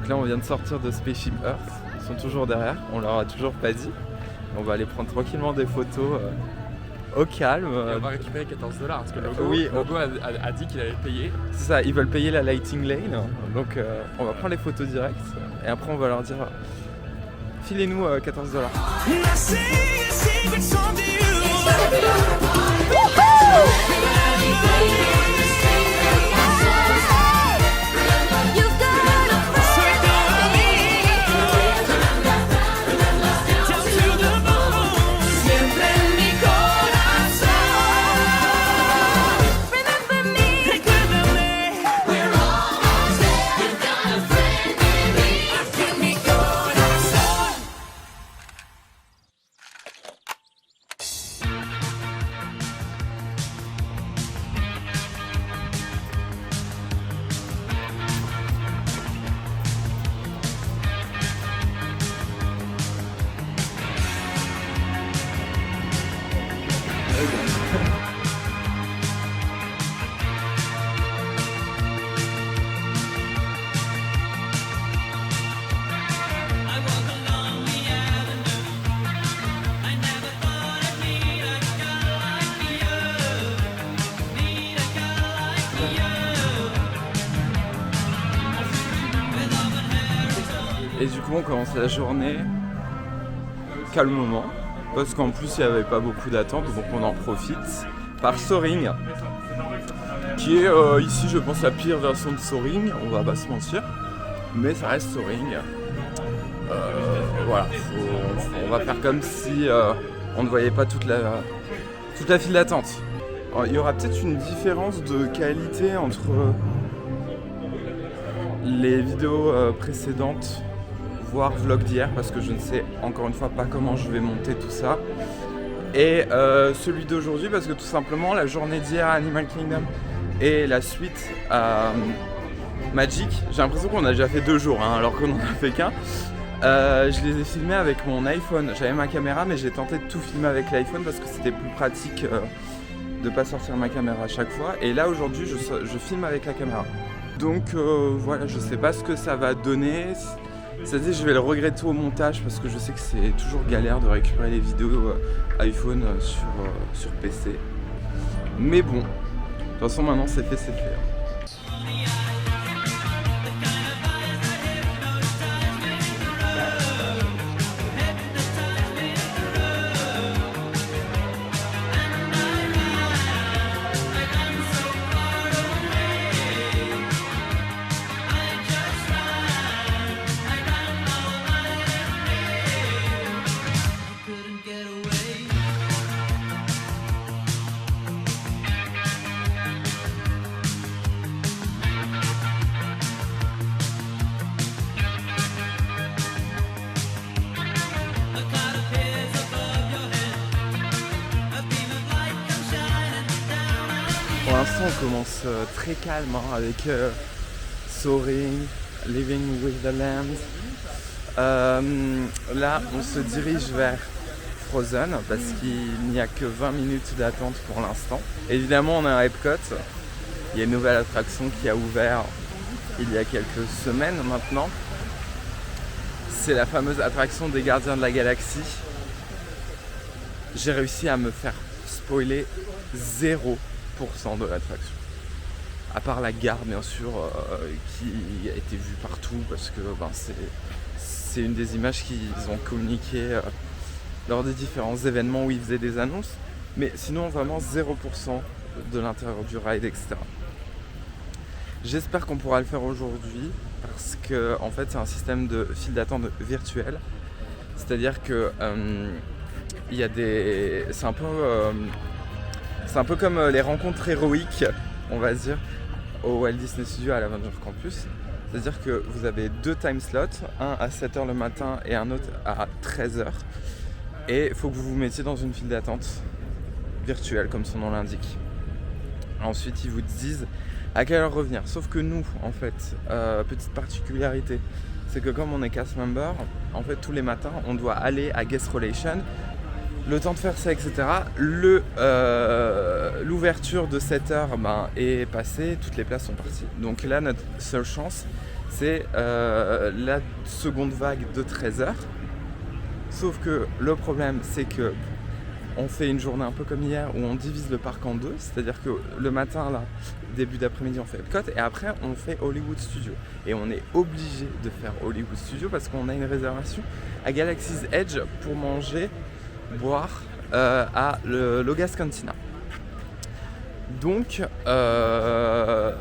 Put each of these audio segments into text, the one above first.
là on vient de sortir de Spaceship Earth, ils sont toujours derrière, on leur a toujours pas dit. On va aller prendre tranquillement des photos au calme. Et on va récupérer 14 $, parce que Logo a dit qu'il allait payer. C'est ça, ils veulent payer la lighting lane, donc on va prendre les photos directes et après on va leur dire filez-nous 14 $. Et du coup on commence la journée calmement, parce qu'en plus il n'y avait pas beaucoup d'attente, donc on en profite, par Soaring, qui est ici je pense la pire version de Soaring, on va pas se mentir, mais ça reste Soaring. Voilà, on va faire comme si on ne voyait pas toute la file d'attente. Il y aura peut-être une différence de qualité entre les vidéos précédentes, voire vlog d'hier, parce que je ne sais encore une fois pas comment je vais monter tout ça, et celui d'aujourd'hui, parce que tout simplement la journée d'hier à Animal Kingdom et la suite à Magic, j'ai l'impression qu'on a déjà fait 2 jours, alors qu'on n'en a fait qu'un. Je les ai filmés avec mon iPhone, j'avais ma caméra mais j'ai tenté de tout filmer avec l'iPhone parce que c'était plus pratique de pas sortir ma caméra à chaque fois, et là aujourd'hui je filme avec la caméra. Donc voilà, je sais pas ce que ça va donner. C'est-à-dire je vais le regretter au montage parce que je sais que c'est toujours galère de récupérer les vidéos iPhone sur PC. Mais bon, de toute façon maintenant c'est fait, c'est fait. Pour l'instant on commence très calme avec Soaring, Living with the Land. Là on se dirige vers Frozen parce qu'il n'y a que 20 minutes d'attente pour l'instant. Évidemment on est à Epcot, il y a une nouvelle attraction qui a ouvert il y a quelques semaines maintenant. C'est la fameuse attraction des Gardiens de la Galaxie. J'ai réussi à me faire spoiler 0% de l'attraction. À part la gare bien sûr qui a été vue partout parce que c'est une des images qu'ils ont communiquées lors des différents événements où ils faisaient des annonces. Mais sinon vraiment 0% de l'intérieur du ride, etc. J'espère qu'on pourra le faire aujourd'hui parce que en fait c'est un système de file d'attente virtuelle. C'est-à-dire que il y a des... C'est un peu comme les rencontres héroïques, on va dire, au Walt Disney Studios à l'Avengers Campus. C'est-à-dire que vous avez 2 time slots, un à 7h le matin et un autre à 13h. Et il faut que vous vous mettiez dans une file d'attente virtuelle, comme son nom l'indique. Ensuite, ils vous disent à quelle heure revenir. Sauf que nous, en fait, petite particularité, c'est que comme on est cast member, en fait, tous les matins, on doit aller à Guest Relation. Le temps de faire ça, etc. L'ouverture de 7h est passée, toutes les places sont parties. Donc là, notre seule chance, c'est la seconde vague de 13h. Sauf que le problème, c'est que on fait une journée un peu comme hier où on divise le parc en deux, c'est-à-dire que le matin, là, début d'après-midi, on fait Epcot et après on fait Hollywood Studios. Et on est obligé de faire Hollywood Studios parce qu'on a une réservation à Galaxy's Edge pour manger, boire à l'Ogas Cantina. Donc, à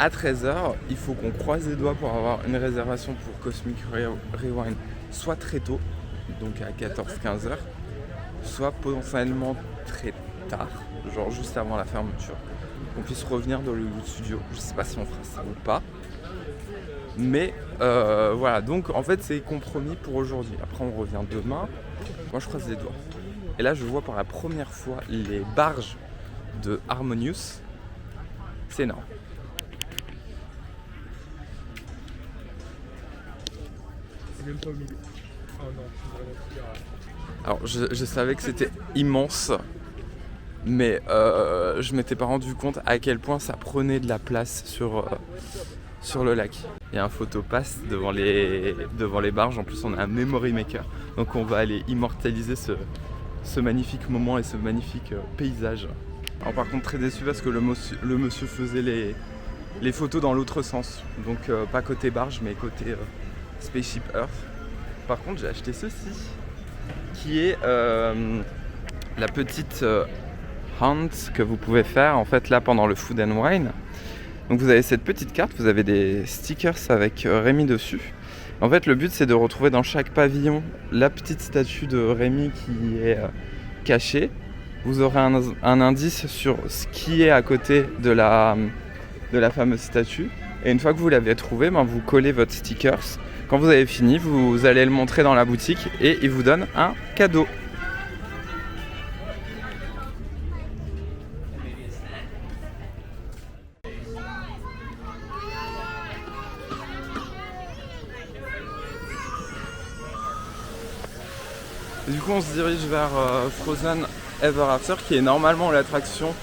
13h, il faut qu'on croise les doigts pour avoir une réservation pour Cosmic Rewind, soit très tôt, donc à 14-15h, soit potentiellement très tard, genre juste avant la fermeture, qu'on puisse revenir dans Hollywood Studios. Je sais pas si on fera ça ou pas, mais voilà, donc en fait c'est compromis pour aujourd'hui. Après on revient demain, moi je croise les doigts. Et là je vois pour la première fois les barges de Harmonious, c'est énorme. C'est même pas au milieu. Oh non, c'est vraiment super. Alors je savais que c'était immense, mais je m'étais pas rendu compte à quel point ça prenait de la place sur le lac. Il y a un photopass devant les barges, en plus on a un memory maker, donc on va aller immortaliser ce magnifique moment et ce magnifique paysage. Alors par contre très déçu parce que le monsieur faisait les photos dans l'autre sens, donc pas côté barge mais côté Spaceship Earth. Par contre j'ai acheté ceci, qui est la petite hunt que vous pouvez faire en fait là pendant le Food and Wine. Donc vous avez cette petite carte, vous avez des stickers avec Rémi dessus. En fait le but c'est de retrouver dans chaque pavillon la petite statue de Rémi qui est cachée. Vous aurez un indice sur ce qui est à côté de la fameuse statue. Et une fois que vous l'avez trouvé, vous collez votre stickers. Quand vous avez fini, vous allez le montrer dans la boutique et il vous donne un cadeau. Du coup, on se dirige vers Frozen Ever After, qui est normalement l'attraction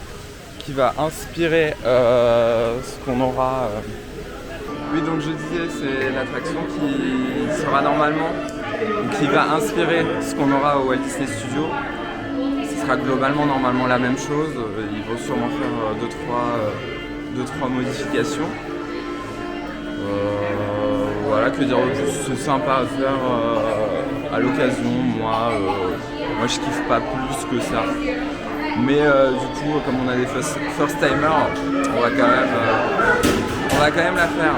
qui va inspirer ce qu'on aura. Oui, donc je disais, c'est l'attraction qui sera normalement, qui va inspirer ce qu'on aura au Walt Disney Studios. Ce sera globalement normalement la même chose. Ils vont sûrement faire 2-3 modifications. Voilà, que dire de plus, c'est sympa à faire à l'occasion. Moi je kiffe pas plus que ça. Mais du coup, comme on a des first timers, on va quand même la faire.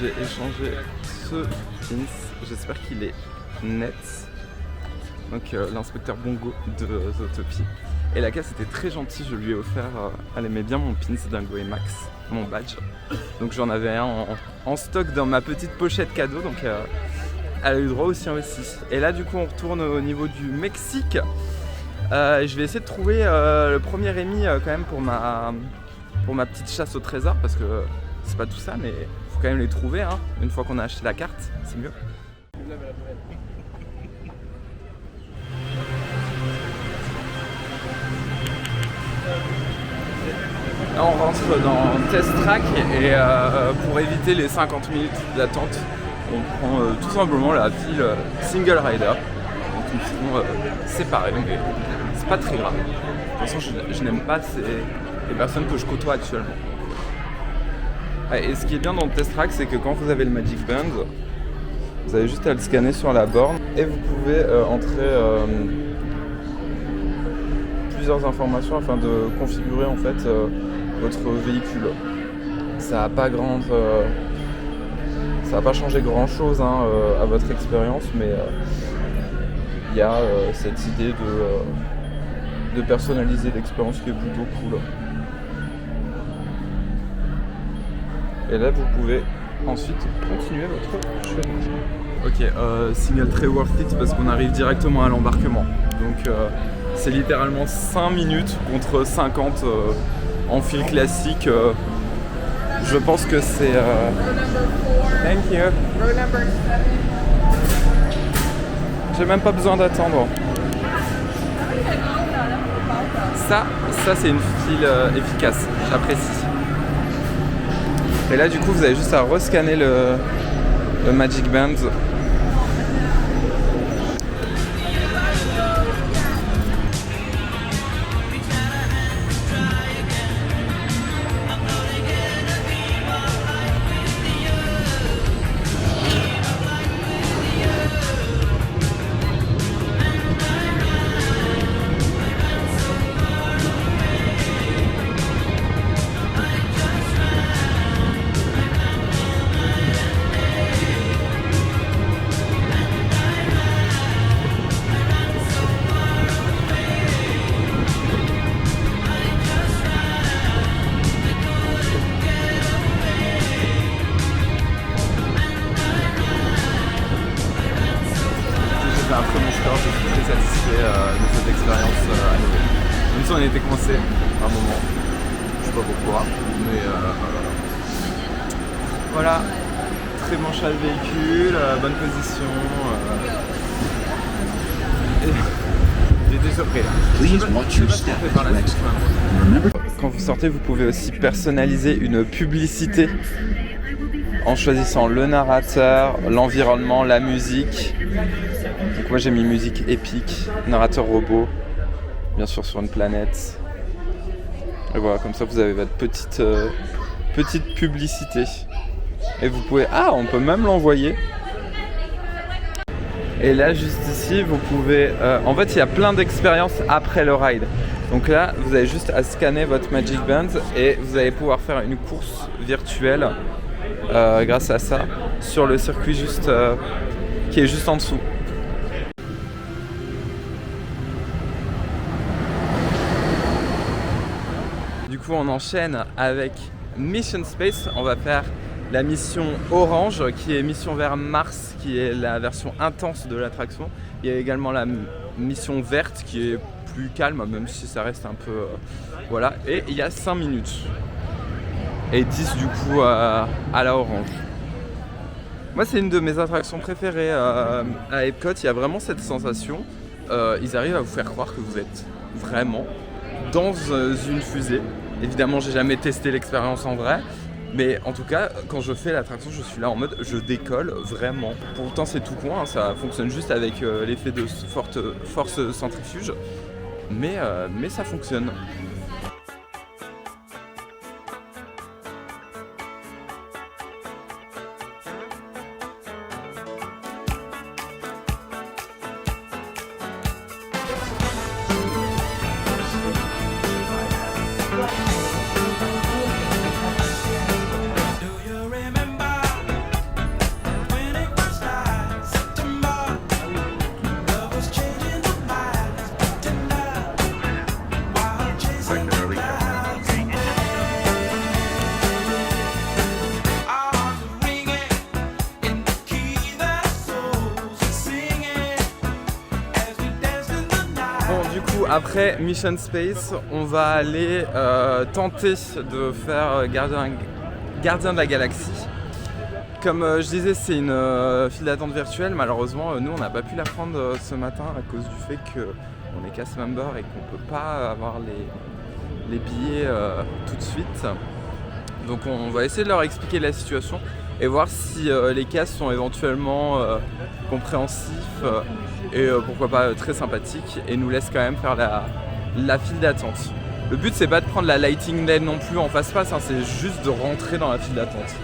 J'ai échangé ce pins, j'espère qu'il est net. Donc l'inspecteur Bongo de Zootopie. Et la caisse était très gentille, je lui ai offert, elle aimait bien mon pins Dingo et Max, mon badge. Donc j'en avais un en stock dans ma petite pochette cadeau, donc elle a eu droit aussi. Et là du coup on retourne au niveau du Mexique. Je vais essayer de trouver le premier Rémi quand même pour ma petite chasse au trésor, parce que c'est pas tout ça, mais faut quand même les trouver, hein. Une fois qu'on a acheté la carte, c'est mieux. Là on rentre dans Test Track et pour éviter les 50 minutes d'attente, on prend tout simplement la file single rider. Donc ils seront séparés, mais c'est pas très grave. De toute façon, je n'aime pas les personnes que je côtoie actuellement. Et ce qui est bien dans le test track, c'est que quand vous avez le Magic Band, vous avez juste à le scanner sur la borne et vous pouvez entrer plusieurs informations afin de configurer en fait votre véhicule. Ça n'a pas changé grand chose à votre expérience, mais il y a cette idée de personnaliser l'expérience qui est plutôt cool. Et là vous pouvez ensuite continuer votre chemin. Ok, signal très worth it parce qu'on arrive directement à l'embarquement. Donc c'est littéralement 5 minutes contre 50 en file classique. Je pense que c'est... Thank you. J'ai même pas besoin d'attendre. Ça c'est une file efficace, j'apprécie. Et là du coup vous avez juste à rescanner le Magic Band. Un très bon score, je suis très satisfait de cette expérience à nouveau. Même si on était coincé à un moment, je sais pas pourquoi, mais voilà, très bon chat le véhicule, bonne position, et il est déjà prêt là. Quand vous sortez, vous pouvez aussi personnaliser une publicité en choisissant le narrateur, l'environnement, la musique. Donc moi j'ai mis musique épique, narrateur robot, bien sûr sur une planète. Et voilà, comme ça vous avez votre petite publicité. Et vous pouvez... Ah, on peut même l'envoyer. Et là juste ici vous pouvez... en fait il y a plein d'expériences après le ride. Donc là vous avez juste à scanner votre Magic Band et vous allez pouvoir faire une course virtuelle grâce à ça sur le circuit juste qui est juste en dessous. Du coup on enchaîne avec Mission Space. On va faire la mission orange qui est mission vers Mars, qui est la version intense de l'attraction. Il y a également la mission verte qui est plus calme, même si ça reste un peu... voilà, et il y a 5 minutes. Et 10 du coup à la orange. Moi c'est une de mes attractions préférées à Epcot. Il y a vraiment cette sensation, ils arrivent à vous faire croire que vous êtes vraiment dans une fusée. Évidemment j'ai jamais testé l'expérience en vrai, mais en tout cas quand je fais l'attraction je suis là en mode je décolle vraiment. Pourtant c'est tout con, ça fonctionne juste avec l'effet de force centrifuge, mais ça fonctionne. Après Mission Space, on va aller tenter de faire Gardien de la Galaxie. Comme je disais, c'est une file d'attente virtuelle. Malheureusement, nous, on n'a pas pu la prendre ce matin à cause du fait qu'on est cast member et qu'on ne peut pas avoir les billets tout de suite. Donc on va essayer de leur expliquer la situation. et voir si les castes sont éventuellement compréhensifs et pourquoi pas très sympathiques et nous laissent quand même faire la file d'attente. Le but c'est pas de prendre la lighting lane non plus en face-face, hein, c'est juste de rentrer dans la file d'attente.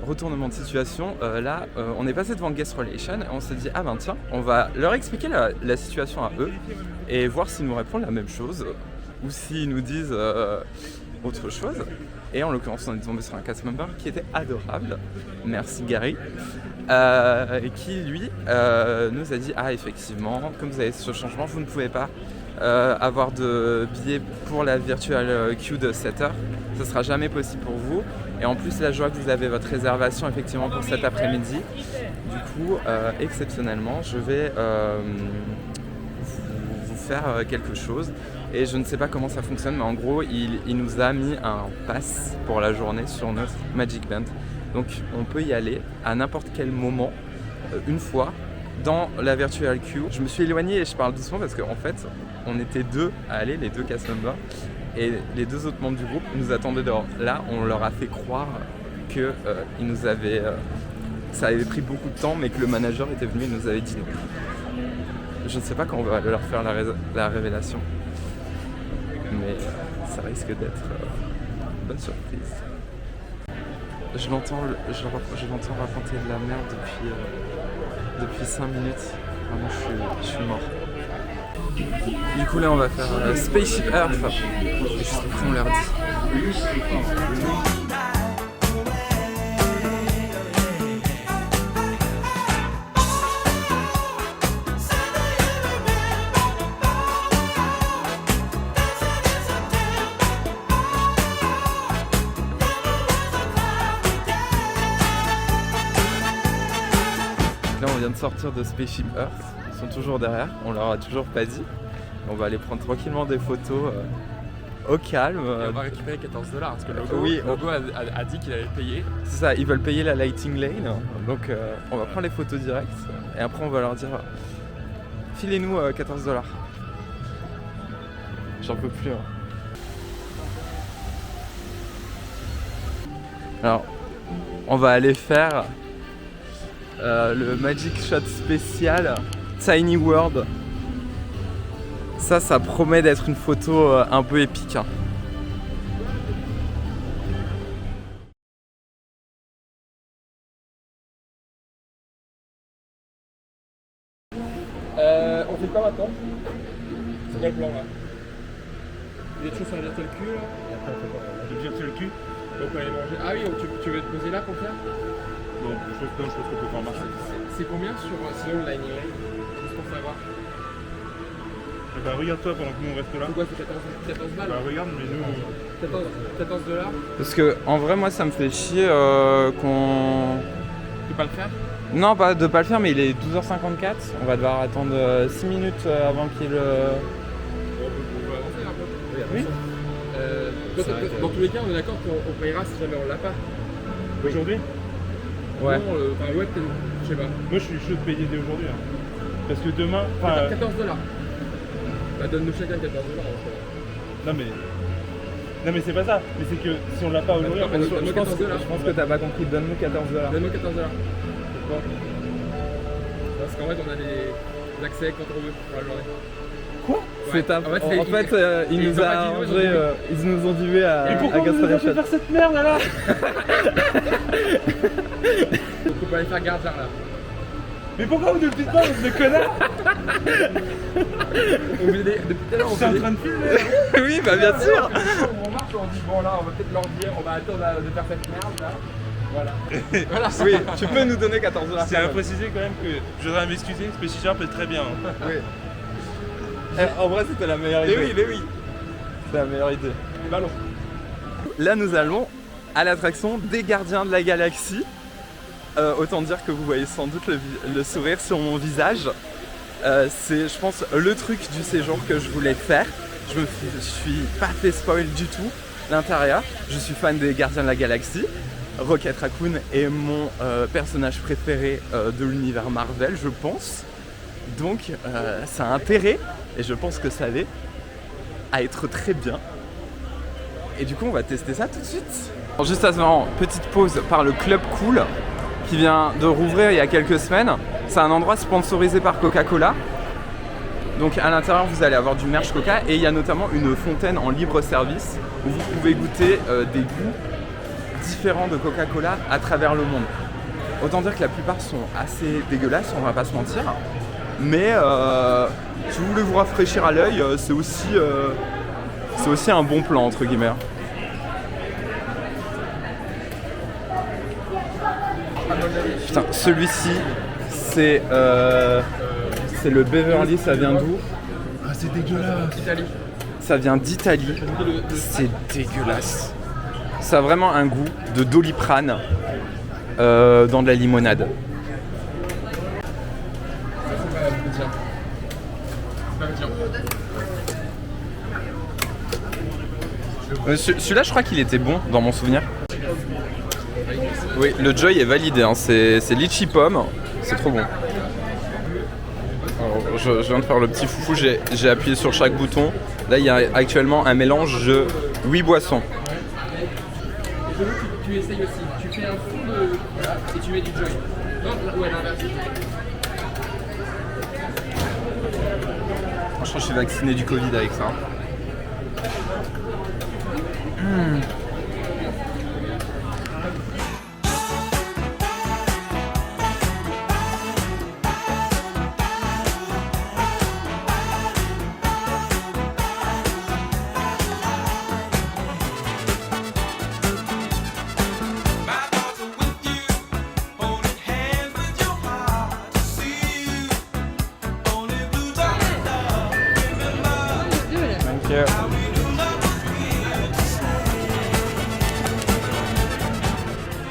Retournement de situation, là on est passé devant Guest Relation et on s'est dit ah ben tiens, on va leur expliquer la situation à eux et voir s'ils nous répondent la même chose ou s'ils nous disent autre chose. Et en l'occurrence on est tombé sur un cast member qui était adorable, merci Gary, qui lui nous a dit ah effectivement comme vous avez ce changement vous ne pouvez pas avoir de billets pour la virtual queue de 7 heures, ce sera jamais possible pour vous. Et en plus, là, je vois que vous avez votre réservation effectivement pour cet après-midi. Du coup, exceptionnellement, je vais vous faire quelque chose. Et je ne sais pas comment ça fonctionne, mais en gros, il nous a mis un pass pour la journée sur notre Magic Band. Donc, on peut y aller à n'importe quel moment, une fois, dans la virtual queue. Je me suis éloigné et je parle doucement parce qu'en fait, on était deux à aller, les deux cast members. Et les deux autres membres du groupe nous attendaient dehors. Là, on leur a fait croire que ça avait pris beaucoup de temps, mais que le manager était venu et nous avait dit non. Je ne sais pas quand on va leur faire la révélation, mais ça risque d'être une bonne surprise. Je l'entends raconter de la merde depuis 5 minutes. Vraiment, je suis mort. Du coup là on va faire Spaceship Earth et juste après on leur dit. Là on vient de sortir de Spaceship Earth. Sont toujours derrière, on leur a toujours pas dit. On va aller prendre tranquillement des photos au calme. Et on va récupérer $14 parce que le logo a dit qu'il allait payer. C'est ça, ils veulent payer la lighting lane. Donc on va prendre les photos directes et après on va leur dire filez-nous $14. J'en peux plus. Hein. Alors, on va aller faire le Magic Shot spécial Tiny World. Ça promet d'être une photo un peu épique. Hein. On fait quoi maintenant? C'est quoi le plan là? Il y a des choses sur la virtual queue là? Et après on fait quoi? Le virtual queue? Donc on va aller manger. Ah oui, tu veux te poser là pour faire? Non, je pense qu'on peut pas marcher. C'est combien sur sinon le Lightning Lane? Juste pour savoir. Bah regarde-toi pendant que nous on reste là. C'est quoi, c'est 14 balles? Bah regarde, mais nous... $14? Parce que en vrai moi ça me fait chier qu'on... Tu peux pas le faire? Non, pas de pas le faire, mais il est 12h54. On va devoir attendre 6 minutes avant qu'il On peut avancer un peu. Oui. Dans tous les cas, on est d'accord qu'on payera si jamais on l'a pas. Aujourd'hui? Ouais. Non, ouais, peut-être, je sais pas. Moi je suis chaud de payer dès aujourd'hui. Hein. Parce que demain... $14. Bah donne-nous chacun $14. Non mais c'est pas ça. Mais c'est que si on l'a pas aujourd'hui... Je pense que t'as pas compris. Donne-nous $14. Donne-nous $14. Pourquoi? Parce qu'en fait, on a des accès quand on veut pour la journée. Quoi? Ouais. En fait, ils nous ont arrangé, ils nous ont dilué à Mais pourquoi vous nous avez fait faire cette merde là? Donc on peut aller faire gardien là. Mais pourquoi vous ne le dites pas, vous êtes des connards? Depuis tout à l'heure, on C'est en fait train de filmer? Oui, bah bien sûr. On marche, on dit bon là, on va peut-être leur dire, on va attendre de faire cette merde là. Voilà. Oui, tu peux nous donner $14. C'est à préciser quand même que je voudrais m'excuser, Spaceship Sharp est très bien. Hein. Oui. En vrai, c'était la meilleure idée. Mais oui. C'est la meilleure idée. Ballon. Là, nous allons à l'attraction des Gardiens de la Galaxie. Autant dire que vous voyez sans doute le sourire sur mon visage. C'est, je pense, le truc du séjour que je voulais faire. Je suis pas fait spoil du tout l'intérieur. Je suis fan des Gardiens de la Galaxie. Rocket Raccoon est mon personnage préféré de l'univers Marvel, je pense. Donc ça a intérêt, et je pense que ça l'est, à être très bien. Et du coup, on va tester ça tout de suite. Alors, juste avant, petite pause par le Club Cool qui vient de rouvrir il y a quelques semaines. C'est un endroit sponsorisé par Coca-Cola. Donc à l'intérieur, vous allez avoir du merch Coca et il y a notamment une fontaine en libre service où vous pouvez goûter des goûts différents de Coca-Cola à travers le monde. Autant dire que la plupart sont assez dégueulasses, on va pas se mentir. Mais si vous voulez vous rafraîchir à l'œil, c'est aussi un bon plan entre guillemets. Putain, celui-ci, c'est le Beverly, ça vient d'où? Ah, c'est dégueulasse. Italie. Ça vient d'Italie. C'est dégueulasse. Ça a vraiment un goût de Doliprane dans de la limonade. Celui-là, je crois qu'il était bon dans mon souvenir. Oui, le Joy est validé, hein. C'est litchi pomme, c'est trop bon. Alors, je viens de faire le petit foufou, j'ai appuyé sur chaque bouton. Là, il y a actuellement un mélange de 8 boissons. Et tu essayes aussi, tu fais un fond de... Voilà, et tu mets du Joy. Non, ouais, l'inverse. Je crois que je suis vacciné du Covid avec ça.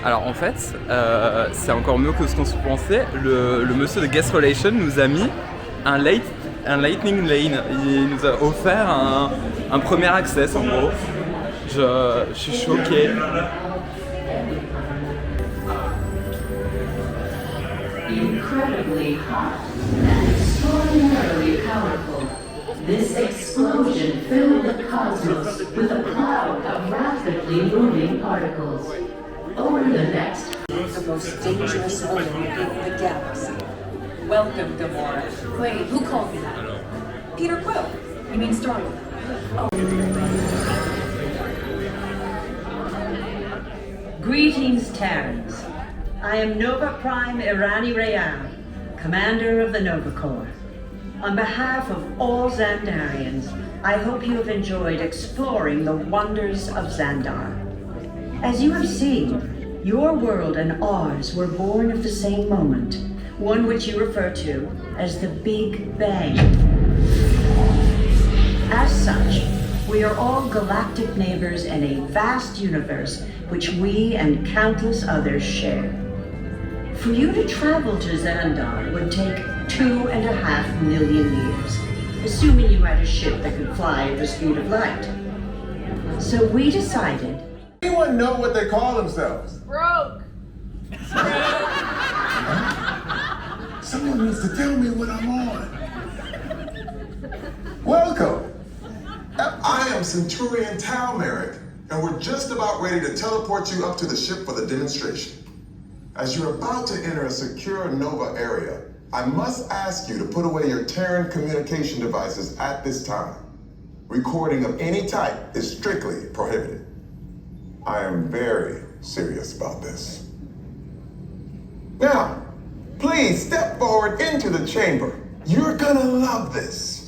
Alors en fait, c'est encore mieux que ce qu'on se pensait. Le monsieur de Guest Relation nous a mis un lightning lane. Il nous a offert un premier access en gros. Je suis choqué. Incredibly hot and extraordinarily powerful. This explosion filled the cosmos with a cloud of rapidly moving particles. Over the next, the most dangerous element in the galaxy. Welcome, Gamora. Wait, who called me that? Peter Quill. You mean Star-Lord? Oh. Greetings, Terrans. I am Nova Prime Irani Rayan, commander of the Nova Corps. On behalf of all Xandarians, I hope you have enjoyed exploring the wonders of Xandar. As you have seen, your world and ours were born of the same moment, one which you refer to as the Big Bang. As such, we are all galactic neighbors in a vast universe which we and countless others share. For you to travel to Xandar would take 2.5 million years, assuming you had a ship that could fly at the speed of light. So we decided... Anyone know what they call themselves? Broke. Someone needs to tell me what I'm on. Welcome. I am Centurion Tal Merrick, and we're just about ready to teleport you up to the ship for the demonstration. As you're about to enter a secure Nova area, I must ask you to put away your Terran communication devices at this time. Recording of any type is strictly prohibited. I am very serious about this. Now, please step forward into the chamber. You're gonna love this.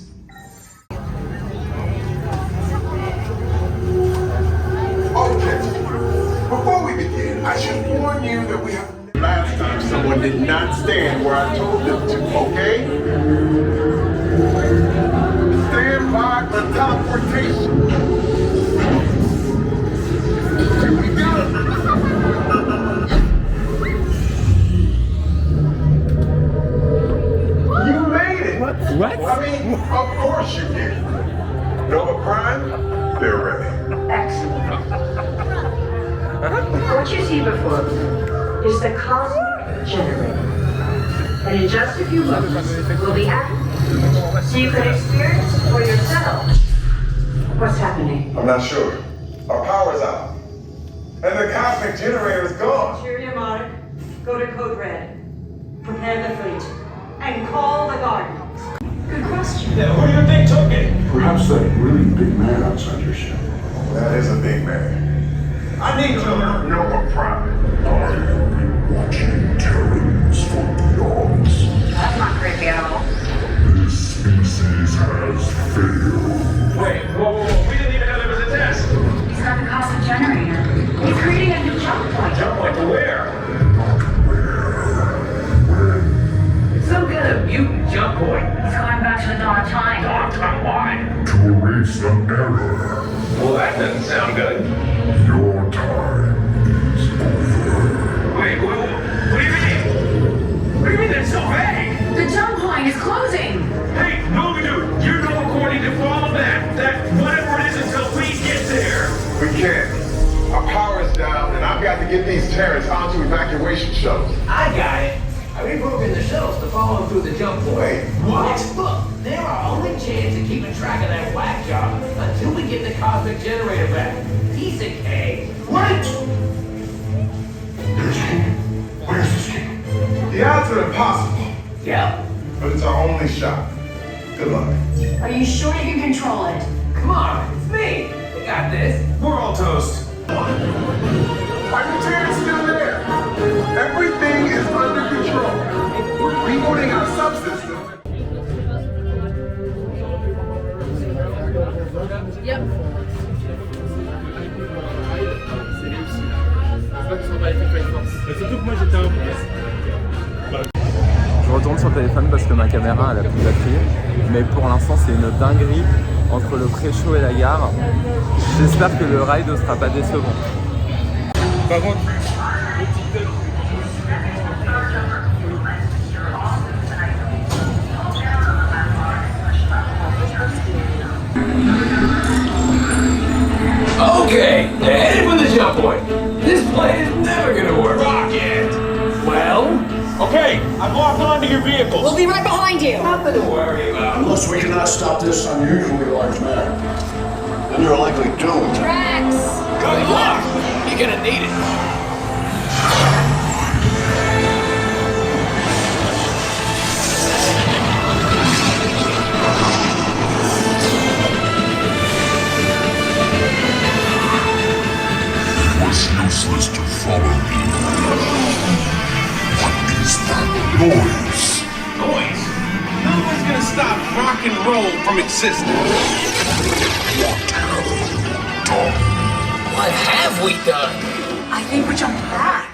Okay, before we begin, I should warn you that we have... Last time someone did not stand where I told them to, okay? Stand by for teleportation. Here we go. You made it. What? I mean, of course you did. Nova Prime, they're ready. Excellent. What you see before you is the cosmic generator. And in just a few moments, we'll be active. So you can experience for yourself what's happening. I'm not sure. Our power's out. And the cosmic generator is gone. Cheerio, Mark. Go to Code Red. Prepare the fleet. And call the Guardians. Good question. Yeah, who do you think took it? Perhaps that really big man outside your ship. That is a big man. I need to know. Nova Prime. I have been watching Terrans for eons. That's not creepy at all. This species has failed. Wait, whoa, we didn't even know there was a test. He's got the cosmic generator. He's creating a new jump point. Jump point to where? Some kind of mutant jump point. He's going back to the dawn of time. Dawn of time, why? To erase an error. Well, that doesn't sound good. Your time is over. Wait, what do you mean? What do you mean that's so vague? The jump point is closing. Hey, no, dude, you know according to follow that whatever it is until we get there. We can't. Our power is down, and I've got to get these Terrans onto evacuation shuttles. I got it. I reprogrammed the shuttles to follow them through the jump point. Wait, What? Look, they're our only chance of keeping track of that whack job until we get the cosmic generator back. Piece of cake. wait! There's hope. Where's the escape? The odds are impossible, Yeah. but it's our only shot. Good luck. Are you sure you can control it? Come on, it's me. We got this. We're all toast. Are the Terrans still there? Everything is under control. We're rebooting our subsystem. Mais surtout que moi j'étais un... Je retourne sur le téléphone parce que ma caméra elle a plus de batterie. Mais pour l'instant c'est une dinguerie entre le pré-show et la gare. J'espère que le ride ne sera pas décevant. Par contre, le TikTok... Okay, they're headed for the jump point. This plan is never gonna work. Rocket! Well? Okay, I've locked onto your vehicles. We'll be right behind you. Nothing to worry about. Unless we cannot stop this unusually large man, then you're likely doomed. Rex! Good luck! You're gonna need it. It was useless to follow me. What is that noise? Noise? No one's gonna stop rock and roll from existing. What have you done? What have we done? I think we're jumping back.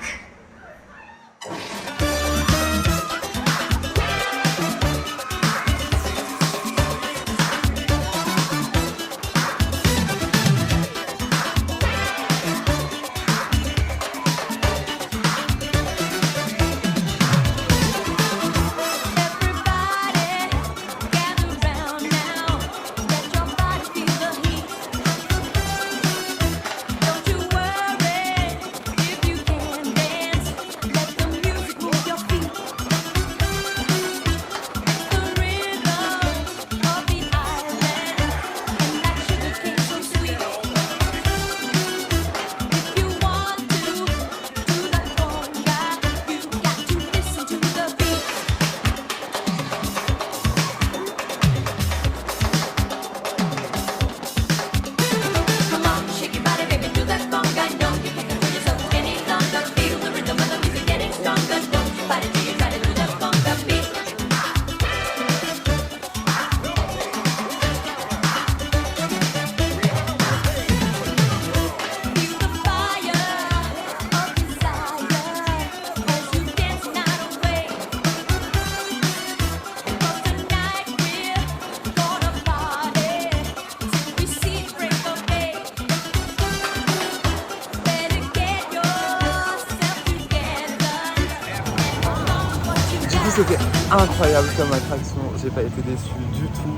C'était incroyable comme attraction, j'ai pas été déçu du tout.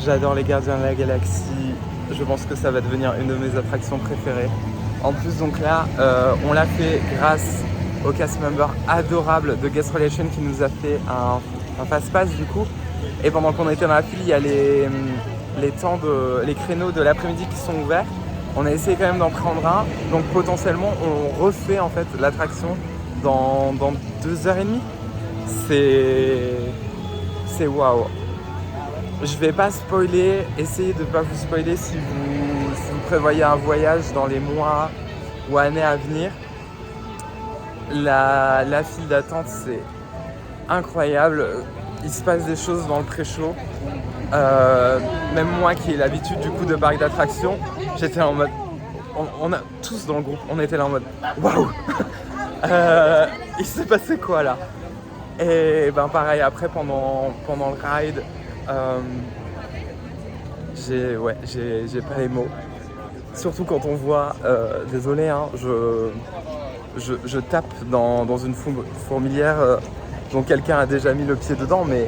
J'adore les Gardiens de la Galaxie, je pense que ça va devenir une de mes attractions préférées. En plus donc là, on l'a fait grâce au cast member adorable de Guest Relation qui nous a fait un fast-pass du coup. Et pendant qu'on était dans la file, il y a les créneaux de l'après-midi qui sont ouverts. On a essayé quand même d'en prendre un, donc potentiellement on refait en fait l'attraction dans 2h30. C'est waouh. Je vais pas spoiler, essayez de pas vous spoiler si vous prévoyez un voyage dans les mois ou années à venir. La file d'attente c'est incroyable, il se passe des choses dans le pré-show. Même moi qui ai l'habitude du coup de parc d'attractions, j'étais en mode, on a tous dans le groupe, on était là en mode waouh. Il s'est passé quoi là? Et ben pareil après pendant le ride, j'ai pas les mots. Surtout quand on voit, désolé hein, je tape dans une fourmilière dont quelqu'un a déjà mis le pied dedans, mais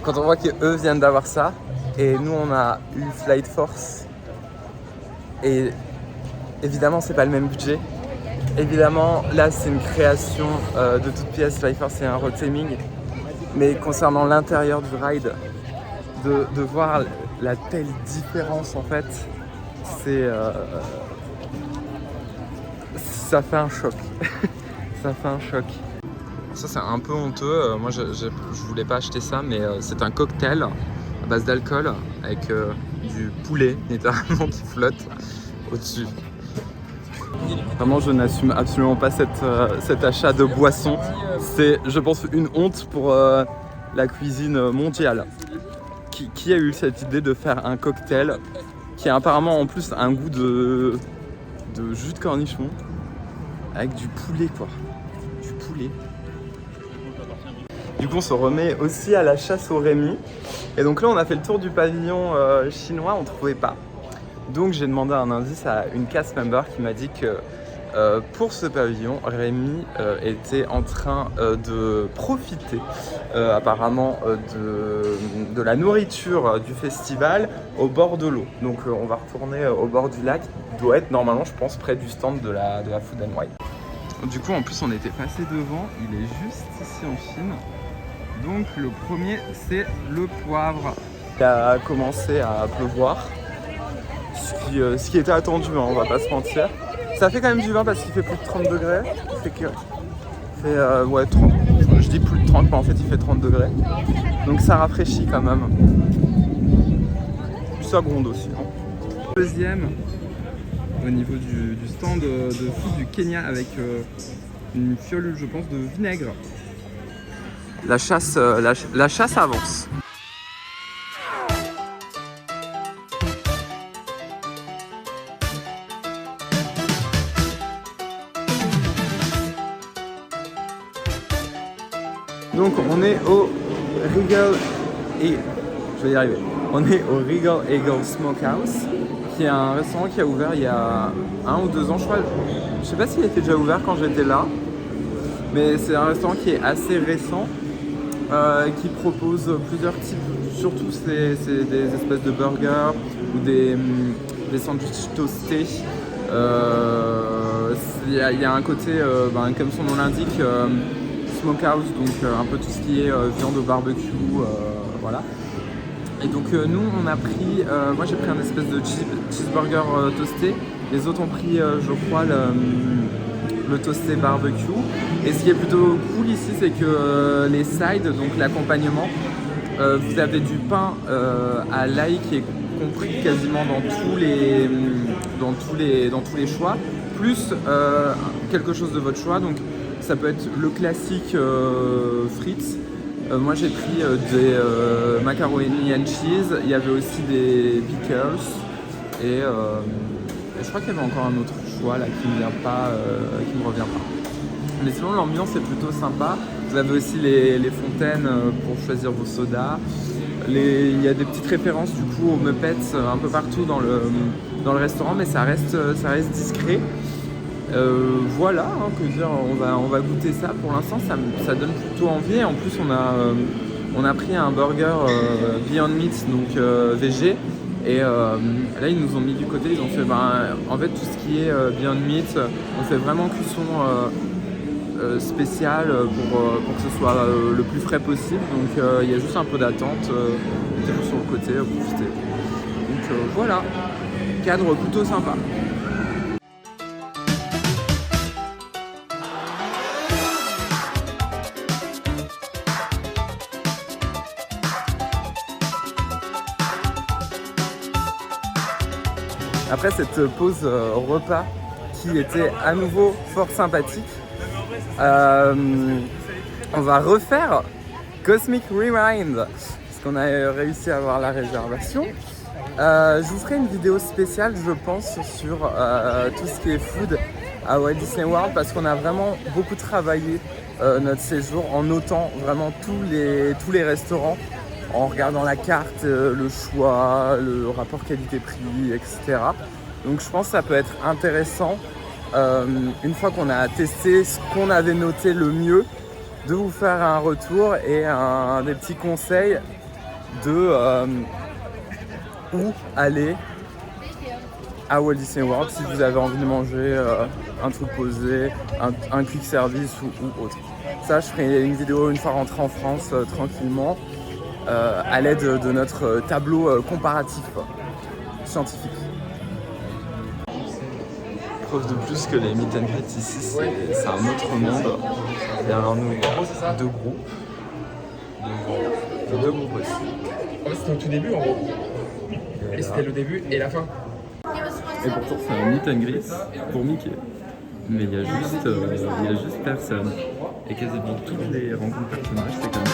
quand on voit qu'eux viennent d'avoir ça, et nous on a eu Flight Force, et évidemment c'est pas le même budget. Évidemment là c'est une création de toute pièce, Flight Force c'est un road taming, mais concernant l'intérieur du ride, de voir la telle différence en fait, ça fait un choc. Ça fait un choc. Ça c'est un peu honteux, moi je voulais pas acheter ça, mais c'est un cocktail à base d'alcool avec du poulet littéralement qui flotte au-dessus. Vraiment je n'assume absolument pas cet achat de boisson. C'est je pense une honte pour la cuisine mondiale. Qui a eu cette idée de faire un cocktail qui a apparemment en plus un goût de jus de cornichon avec du poulet quoi. Du poulet. Du coup on se remet aussi à la chasse au Rémi. Et donc là on a fait le tour du pavillon chinois, on trouvait pas. Donc j'ai demandé un indice à une cast member qui m'a dit que pour ce pavillon, Rémi était en train de profiter apparemment de la nourriture du festival au bord de l'eau. Donc on va retourner au bord du lac, il doit être normalement je pense près du stand de la Food & Wine. Du coup en plus on était passé devant, il est juste ici en Chine. Donc le premier c'est le poivre. Il a commencé à pleuvoir, ce qui était attendu, hein, on va pas se mentir. Ça fait quand même du vin parce qu'il fait plus de 30 degrés. Ouais 30, je dis plus de 30 mais en fait il fait 30 degrés. Donc ça rafraîchit quand même. Ça gronde aussi. Hein. Deuxième au niveau du stand de food du Kenya avec une fiole je pense de vinaigre. La chasse avance. Donc on est au Regal et je vais y arriver. On est au Regal Eagle Smokehouse, qui est un restaurant qui a ouvert il y a 1 ou 2 ans, je crois. Je sais pas s'il était déjà ouvert quand j'étais là, mais c'est un restaurant qui est assez récent, qui propose plusieurs types. Surtout c'est des espèces de burgers ou des sandwichs toastés. Il y a un côté, comme son nom l'indique, smokehouse, donc un peu tout ce qui est viande au barbecue, voilà. Et donc nous on a pris, moi j'ai pris un espèce de cheeseburger toasté, les autres ont pris je crois le toasté barbecue. Et ce qui est plutôt cool ici c'est que les sides, donc l'accompagnement, vous avez du pain à l'ail qui est compris quasiment dans tous les choix, plus quelque chose de votre choix. Donc ça peut être le classique frites. Moi j'ai pris des macaroni and cheese. Il y avait aussi des pickles et je crois qu'il y avait encore un autre choix là qui me revient pas. Mais sinon l'ambiance est plutôt sympa. Vous avez aussi les fontaines pour choisir vos sodas. Il y a des petites références du coup aux Muppets un peu partout dans le restaurant, mais ça reste discret. Voilà, hein, que dire, on va goûter ça. Pour l'instant ça donne plutôt envie. En plus on a pris un burger Beyond Meat, donc végé. Et là ils nous ont mis du côté, ils ont fait en fait tout ce qui est Beyond Meat, on fait vraiment cuisson spéciale pour que ce soit le plus frais possible. Donc il y a juste un peu d'attente, mettez-vous sur le côté, profitez. Donc voilà. cadre plutôt sympa. Après cette pause repas qui était à nouveau fort sympathique, on va refaire Cosmic Rewind parce qu'on a réussi à avoir la réservation. Je vous ferai une vidéo spéciale, je pense, sur tout ce qui est food à Walt Disney World parce qu'on a vraiment beaucoup travaillé notre séjour en notant vraiment tous les restaurants, en regardant la carte, le choix, le rapport qualité-prix, etc. Donc je pense que ça peut être intéressant, une fois qu'on a testé ce qu'on avait noté le mieux, de vous faire un retour et des petits conseils de où aller à Walt Disney World si vous avez envie de manger un truc posé, un quick service ou autre. Ça, je ferai une vidéo une fois rentré en France tranquillement, à l'aide de notre tableau comparatif scientifique. Preuve de plus que les meet and greet ici, c'est un autre monde. Derrière nous, il y a deux groupes. Deux groupes aussi. En fait, c'était au tout début en gros. Et c'était le début et la fin. Et pourtant, c'est un meet and greet pour Mickey. Mais il y a juste personne. Et quasiment toutes les rencontres personnages, c'est comme ça.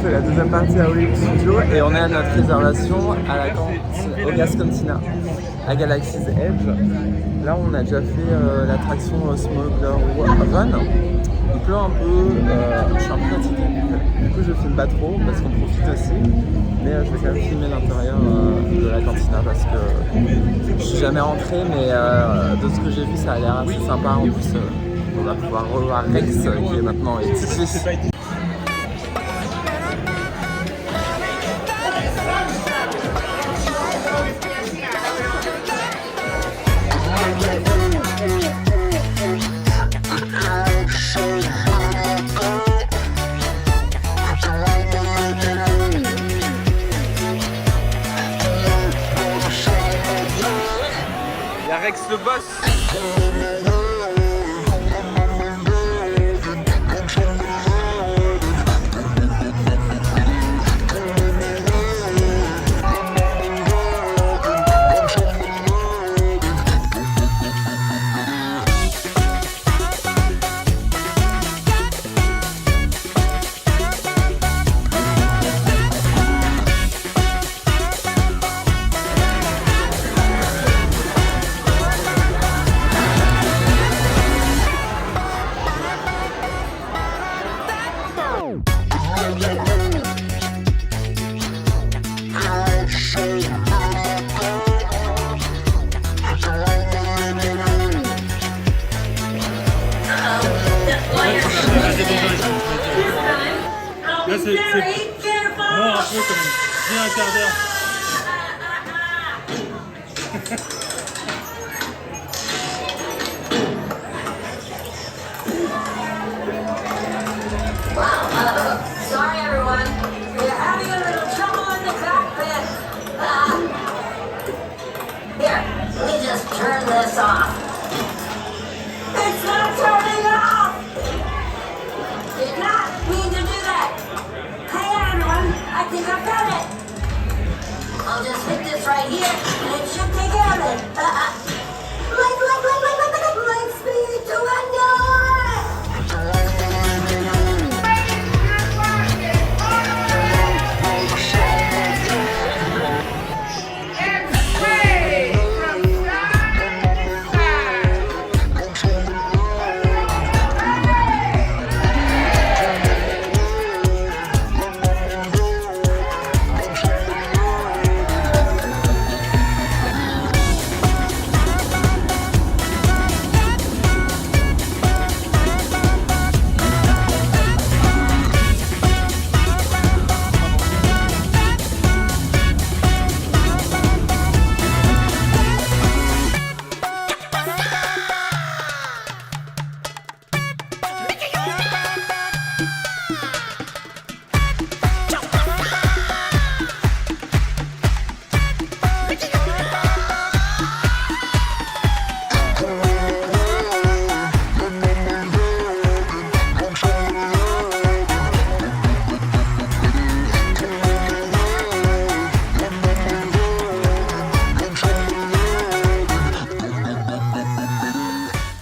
C'est la deuxième partie à Hollywood Studio et on est à notre réservation à la au Gas Cantina à Galaxy's Edge. Là on a déjà fait l'attraction Smuggler Run. Il pleut un peu, je suis un peu fatigué. Du coup je filme pas trop parce qu'on profite aussi. Mais je vais quand même filmer l'intérieur de la cantina parce que je suis jamais rentré, mais de ce que j'ai vu ça a l'air assez sympa. En plus on va pouvoir revoir Rex qui est maintenant ici. Rex le boss. Là, c'est non, un peu comme bien un quart d'heure. Sorry everyone, we're having a little trouble in the cockpit. Here, let me just turn this off.